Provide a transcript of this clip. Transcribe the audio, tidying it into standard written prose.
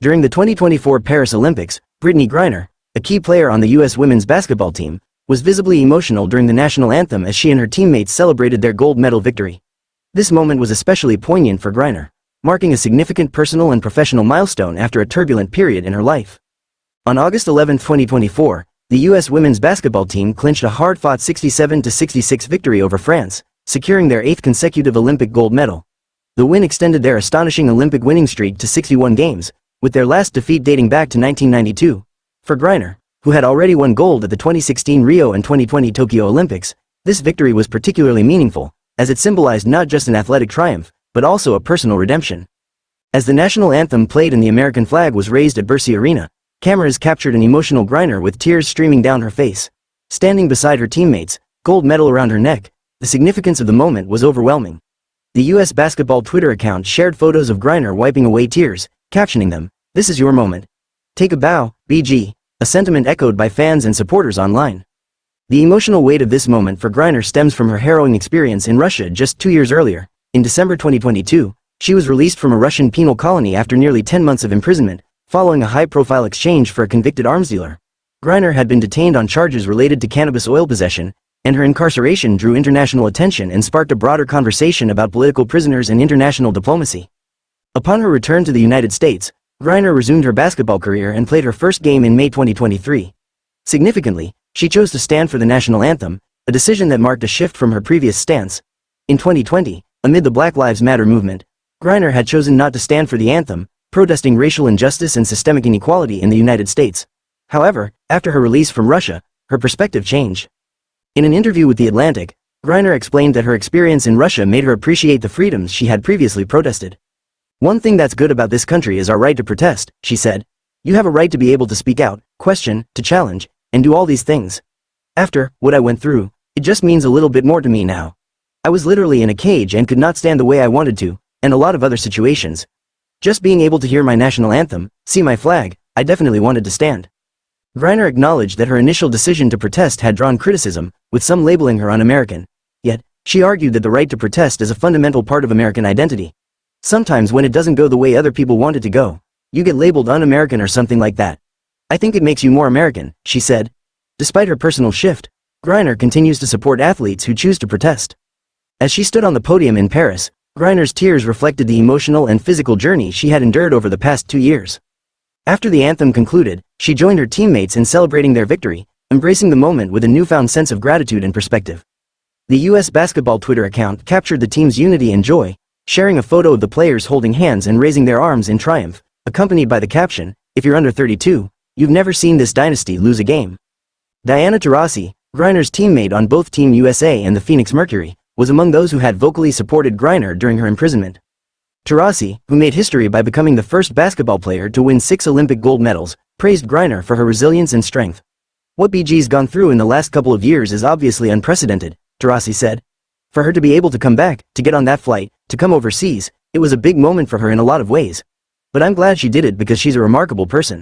During the 2024 Paris Olympics, Brittney Griner, a key player on the U.S. women's basketball team, was visibly emotional during the national anthem as she and her teammates celebrated their gold medal victory. This moment was especially poignant for Griner, marking a significant personal and professional milestone after a turbulent period in her life. On August 11, 2024, the U.S. women's basketball team clinched a hard-fought 67-66 victory over France, securing their 8th consecutive Olympic gold medal. The win extended their astonishing Olympic winning streak to 61 games, with their last defeat dating back to 1992. For Griner, who had already won gold at the 2016 Rio and 2020 Tokyo Olympics, this victory was particularly meaningful, as it symbolized not just an athletic triumph, but also a personal redemption. As the national anthem played and the American flag was raised at Bercy Arena, cameras captured an emotional Griner with tears streaming down her face. Standing beside her teammates, gold medal around her neck, the significance of the moment was overwhelming. The U.S. basketball Twitter account shared photos of Griner wiping away tears, captioning them, "This is your moment. Take a bow, BG," a sentiment echoed by fans and supporters online. The emotional weight of this moment for Griner stems from her harrowing experience in Russia just 2 years earlier. In December 2022, she was released from a Russian penal colony after nearly 10 months of imprisonment, following a high-profile exchange for a convicted arms dealer. Griner had been detained on charges related to cannabis oil possession, and her incarceration drew international attention and sparked a broader conversation about political prisoners and international diplomacy. Upon her return to the United States, Griner resumed her basketball career and played her first game in May 2023. Significantly, she chose to stand for the national anthem, a decision that marked a shift from her previous stance. In 2020, amid the Black Lives Matter movement, Griner had chosen not to stand for the anthem, protesting racial injustice and systemic inequality in the United States. However, after her release from Russia, her perspective changed. In an interview with The Atlantic, Griner explained that her experience in Russia made her appreciate the freedoms she had previously protested. "One thing that's good about this country is our right to protest," she said. "You have a right to be able to speak out, question, to challenge, and do all these things. After what I went through, it just means a little bit more to me now. I was literally in a cage and could not stand the way I wanted to, and a lot of other situations. Just being able to hear my national anthem, see my flag, I definitely wanted to stand." Griner acknowledged that her initial decision to protest had drawn criticism, with some labeling her un-American. Yet, she argued that the right to protest is a fundamental part of American identity. "Sometimes when it doesn't go the way other people want it to go, you get labeled un-American or something like that. I think it makes you more American," she said. Despite her personal shift, Griner continues to support athletes who choose to protest. As she stood on the podium in Paris, Griner's tears reflected the emotional and physical journey she had endured over the past 2 years. After the anthem concluded, she joined her teammates in celebrating their victory, embracing the moment with a newfound sense of gratitude and perspective. The U.S. basketball Twitter account captured the team's unity and joy, sharing a photo of the players holding hands and raising their arms in triumph, accompanied by the caption, "If you're under 32, you've never seen this dynasty lose a game." Diana Taurasi, Griner's teammate on both Team USA and the Phoenix Mercury, was among those who had vocally supported Griner during her imprisonment. Taurasi, who made history by becoming the first basketball player to win 6 Olympic gold medals, praised Griner for her resilience and strength. "What BG's gone through in the last couple of years is obviously unprecedented," Taurasi said. "For her to be able to come back, to get on that flight, to come overseas, it was a big moment for her in a lot of ways. But I'm glad she did it because she's a remarkable person."